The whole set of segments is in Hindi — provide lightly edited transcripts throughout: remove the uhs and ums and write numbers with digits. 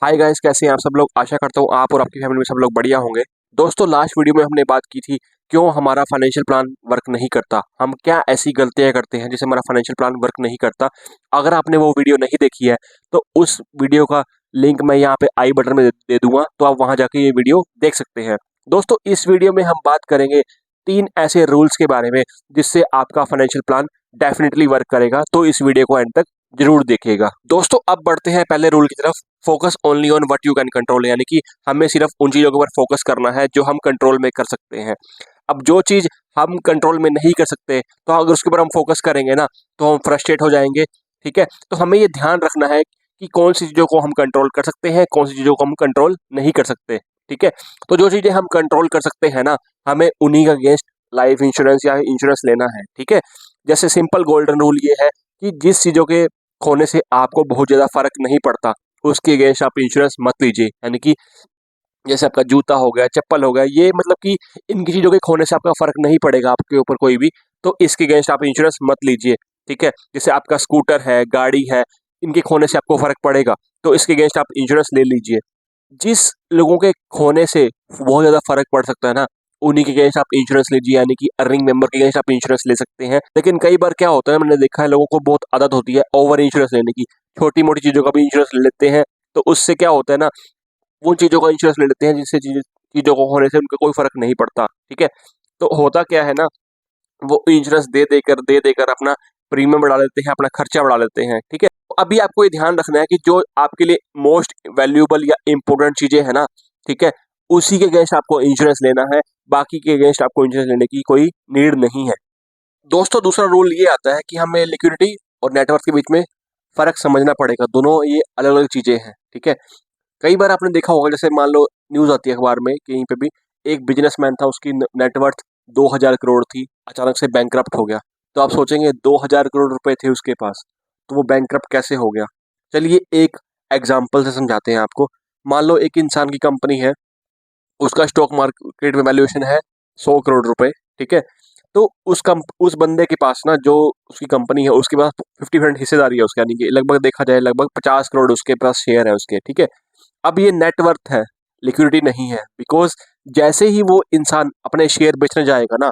हाय गाइस, कैसे हैं आप सब लोग। आशा करता हूँ आप और आपकी फैमिली में सब लोग बढ़िया होंगे। दोस्तों, लास्ट वीडियो में हमने बात की थी क्यों हमारा फाइनेंशियल प्लान वर्क नहीं करता, हम क्या ऐसी गलतियां करते हैं जिससे हमारा फाइनेंशियल प्लान वर्क नहीं करता। अगर आपने वो वीडियो नहीं देखी है तो उस वीडियो का लिंक मैं यहाँ पे आई बटन में दे दूंगा, तो आप वहां जाके ये वीडियो देख सकते हैं। दोस्तों, इस वीडियो में हम बात करेंगे 3 ऐसे रूल्स के बारे में जिससे आपका फाइनेंशियल प्लान डेफिनेटली वर्क करेगा, तो इस वीडियो को एंड तक जरूर देखिएगा। दोस्तों, अब बढ़ते हैं पहले रूल की तरफ। Focus only on what you can control, यानी कि हमें सिर्फ उन चीजों के ऊपर फोकस करना है जो हम कंट्रोल में कर सकते हैं। अब जो चीज हम कंट्रोल में नहीं कर सकते, तो अगर उसके ऊपर हम फोकस करेंगे ना, तो हम फ्रस्ट्रेट हो जाएंगे। ठीक है, तो हमें ये ध्यान रखना है कि कौन सी चीजों को हम कंट्रोल कर सकते हैं, कौन सी चीजों को हम कंट्रोल नहीं कर सकते। ठीक है, तो जो चीजें हम कंट्रोल कर सकते हैं ना, हमें उन्हीं का अगेंस्ट लाइफ इंश्योरेंस या इंश्योरेंस लेना है। ठीक है, जैसे सिंपल गोल्डन रूल ये है कि जिस चीजों के खोने से आपको बहुत ज्यादा फर्क नहीं पड़ता, उसके अगेंस्ट आप इंश्योरेंस मत लीजिए। यानी कि जैसे आपका जूता हो गया, चप्पल हो गया, ये मतलब कि इनकी चीजों के खोने से आपका फर्क नहीं पड़ेगा आपके ऊपर कोई भी, तो इसके अगेंस्ट आप इंश्योरेंस मत लीजिए। ठीक है, जैसे आपका स्कूटर है, गाड़ी है, इनके खोने से आपको फर्क पड़ेगा, तो इसके अगेंस्ट आप इंश्योरेंस ले लीजिए। जिस लोगों के खोने से बहुत ज्यादा फर्क पड़ सकता है ना, उन्हीं के अगेंस्ट आप इंश्योरेंस लीजिए, यानी कि अर्निंग मेंबर के अगेंस्ट आप इंश्योरेंस ले सकते हैं। लेकिन कई बार क्या होता है, मैंने देखा है लोगों को बहुत आदत होती है ओवर इंश्योरेंस लेने की, छोटी मोटी चीजों का भी इंश्योरेंस ले लेते हैं। तो उससे क्या होता है ना, उन चीजों का इंश्योरेंस ले लेते हैं जिससे चीजों को होने से उनको कोई फर्क नहीं पड़ता। ठीक है, तो होता क्या है ना, वो इंश्योरेंस दे देकर अपना प्रीमियम बढ़ा लेते हैं, अपना खर्चा बढ़ा लेते हैं। ठीक है, तो अभी आपको ये ध्यान रखना है कि जो आपके लिए मोस्ट वैल्यूएबल या इंपॉर्टेंट चीजें है ना, ठीक है, उसी के अगेंस्ट आपको इंश्योरेंस लेना है, बाकी के अगेंस्ट आपको इंश्योरेंस लेने की कोई नीड नहीं है। दोस्तों, दूसरा रूल ये आता है कि हमें लिक्विडिटी और नेटवर्थ के बीच में फर्क समझना पड़ेगा। दोनों ये अलग अलग चीजें हैं। ठीक है, कई बार आपने देखा होगा, जैसे मान लो न्यूज आती है अखबार में कहीं पे भी, एक बिजनेसमैन था, उसकी नेटवर्थ 2000 करोड़ थी, अचानक से बैंकरप्ट हो गया। तो आप सोचेंगे 2000 करोड़ रुपए थे उसके पास, तो वो बैंकरप्ट कैसे हो गया। चलिए एक एग्जाम्पल से समझाते हैं आपको। मान लो एक इंसान की कंपनी है, उसका स्टॉक मार्केट में वैल्यूएशन है 100 करोड़ रुपए। ठीक है, तो उस बंदे के पास ना, जो उसकी कंपनी है, उसके पास 50% हिस्सेदारी है उसके, यानी कि लगभग देखा जाए लगभग 50 करोड़ उसके पास शेयर है उसके। ठीक है, अब ये नेटवर्थ है, लिक्विडिटी नहीं है। बिकॉज जैसे ही वो इंसान अपने शेयर बेचने जाएगा ना,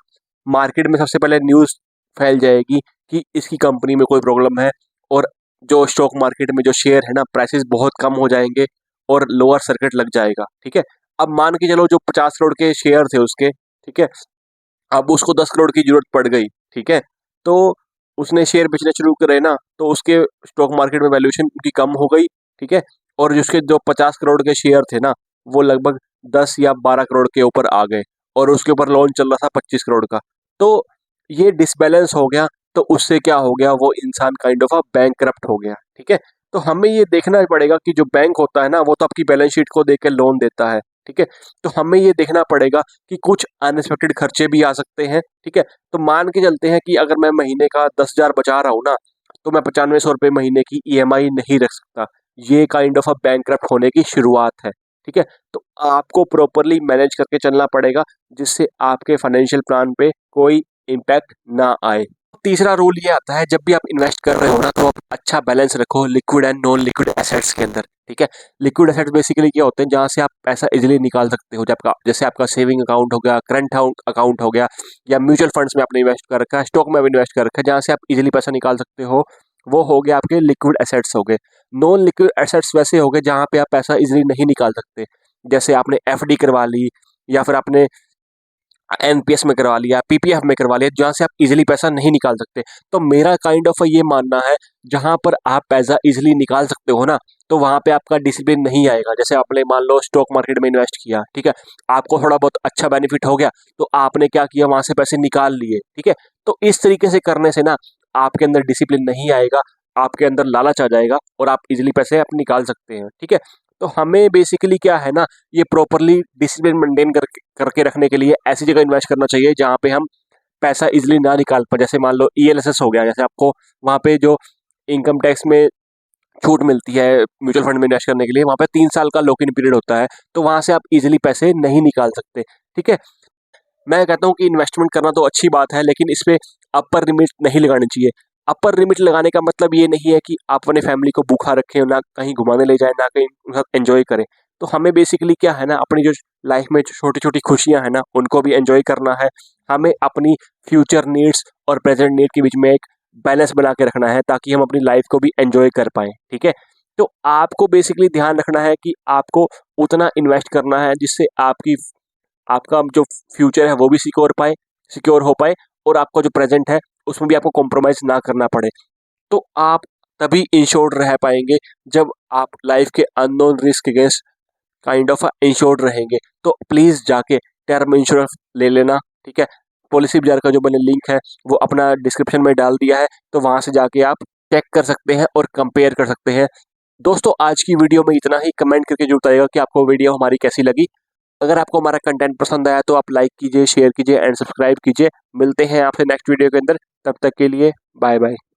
मार्केट में सबसे पहले न्यूज फैल जाएगी कि इसकी कंपनी में कोई प्रॉब्लम है, और जो स्टॉक मार्केट में जो शेयर है ना, प्राइसेस बहुत कम हो जाएंगे और लोअर सर्किट लग जाएगा। ठीक है, अब मान के चलो जो 50 करोड़ के शेयर थे उसके, ठीक है, अब उसको 10 करोड़ की जरूरत पड़ गई। ठीक है, तो उसने शेयर बेचने शुरू करे ना, तो उसके स्टॉक मार्केट में वैल्यूएशन उनकी कम हो गई। ठीक है, और उसके जो 50 करोड़ के शेयर थे ना, वो लगभग 10 या 12 करोड़ के ऊपर आ गए, और उसके ऊपर लोन चल रहा था 25 करोड़ का। तो ये डिसबैलेंस हो गया, तो उससे क्या हो गया, वो इंसान काइंड ऑफ बैंक करप्ट हो गया। ठीक है, तो हमें ये देखना पड़ेगा कि जो बैंक होता है ना, वो तो आपकी बैलेंस शीट को देख के लोन देता है। ठीक है, तो हमें ये देखना पड़ेगा कि कुछ अनएक्सपेक्टेड खर्चे भी आ सकते हैं। ठीक है, तो मान के चलते हैं कि अगर मैं महीने का 10,000 बचा रहा हूँ ना, तो मैं 9500 रुपये महीने की ईएमआई नहीं रख सकता। ये काइंड ऑफ बैंकक्रप्ट होने की शुरुआत है। ठीक है, तो आपको प्रॉपरली मैनेज करके चलना पड़ेगा, जिससे आपके फाइनेंशियल प्लान पे कोई इम्पैक्ट ना आए। तीसरा रूल ये आता है, जब भी आप इन्वेस्ट कर रहे हो ना, तो आप अच्छा बैलेंस रखो liquid and non liquid assets के अंदर। ठीक है, लिक्विड एसेट्स बेसिकली क्या होते हैं, जहां से आप पैसा इजीली निकाल सकते हो, जैसे आपका सेविंग अकाउंट हो गया, करंट अकाउंट हो गया, या म्यूचुअल फंड्स में आपने इन्वेस्ट कर रखा है, स्टॉक में भी इन्वेस्ट कर रखा है, जहां से आप इजीली पैसा निकाल सकते हो, वो हो गया आपके लिक्विड एसेट्स हो गए। नॉन लिक्विड एसेट्स वैसे हो गए जहां पे आप पैसा इजीली नहीं निकाल सकते, जैसे आपने एफडी करवा ली, या फिर आपने एनपीएस में करवा लिया, पीपीएफ में करवा लिया, जहां से आप इजीली पैसा नहीं निकाल सकते। तो मेरा काइंड ऑफ ये मानना है, जहां पर आप पैसा इजीली निकाल सकते हो ना, तो वहां पे आपका डिसिप्लिन नहीं आएगा। जैसे आपने मान लो स्टॉक मार्केट में इन्वेस्ट किया, ठीक है, आपको थोड़ा बहुत अच्छा बेनिफिट हो गया, तो आपने क्या किया, वहां से पैसे निकाल लिए। ठीक है, तो इस तरीके से करने से ना, आपके अंदर डिसिप्लिन नहीं आएगा, आपके अंदर लालच आ जाएगा, और आप इजीली पैसे आप निकाल सकते हैं। ठीक है, तो हमें बेसिकली क्या है ना, ये प्रॉपरली डिसिप्लिन मेंटेन करके रखने के लिए ऐसी जगह इन्वेस्ट करना चाहिए जहाँ पे हम पैसा इजीली ना निकाल पाए। जैसे मान लो ईएलएसएस हो गया, जैसे आपको वहाँ पे जो इनकम टैक्स में छूट मिलती है म्यूचुअल फंड में इन्वेस्ट करने के लिए, वहाँ पे 3 साल का लॉक इन पीरियड होता है, तो वहाँ से आप इजीली पैसे नहीं निकाल सकते। ठीक है, मैं कहता हूँ कि इन्वेस्टमेंट करना तो अच्छी बात है, लेकिन इस पे अपर लिमिट नहीं लगानी चाहिए। अपर लिमिट लगाने का मतलब ये नहीं है कि आप अपने फैमिली को भूखा रखें, ना कहीं घुमाने ले जाएं, ना कहीं उनके साथ एंजॉय करें। तो हमें बेसिकली क्या है ना, अपनी जो लाइफ में जो छोटी छोटी खुशियां हैं ना, उनको भी एंजॉय करना है। हमें अपनी फ्यूचर नीड्स और प्रेजेंट नीड के बीच में एक बैलेंस बना के रखना है, ताकि हम अपनी लाइफ को भी एंजॉय कर पाएं। ठीक है, तो आपको बेसिकली ध्यान रखना है कि आपको उतना इन्वेस्ट करना है जिससे आपका जो फ्यूचर है वो भी सिक्योर हो पाए, और आपका जो प्रेजेंट है उसमें भी आपको कॉम्प्रोमाइज ना करना पड़े। तो आप तभी इंश्योर्ड रह पाएंगे जब आप लाइफ के unknown risk against kind of insured रहेंगे। तो प्लीज जाके टर्म इंश्योरेंस ले लेना। ठीक है, पॉलिसी बाजार का जो मैंने लिंक है वो अपना डिस्क्रिप्शन में डाल दिया है, तो वहां से जाके आप चेक कर सकते हैं और कंपेयर कर सकते हैं। दोस्तों, आज की वीडियो में इतना ही। कमेंट करके जरूर बताइएगा कि आपको वीडियो हमारी कैसी लगी। अगर आपको हमारा कंटेंट पसंद आया तो आप लाइक कीजिए, शेयर कीजिए एंड सब्सक्राइब कीजिए। मिलते हैं आपसे नेक्स्ट वीडियो के अंदर, तब तक के लिए बाय बाय।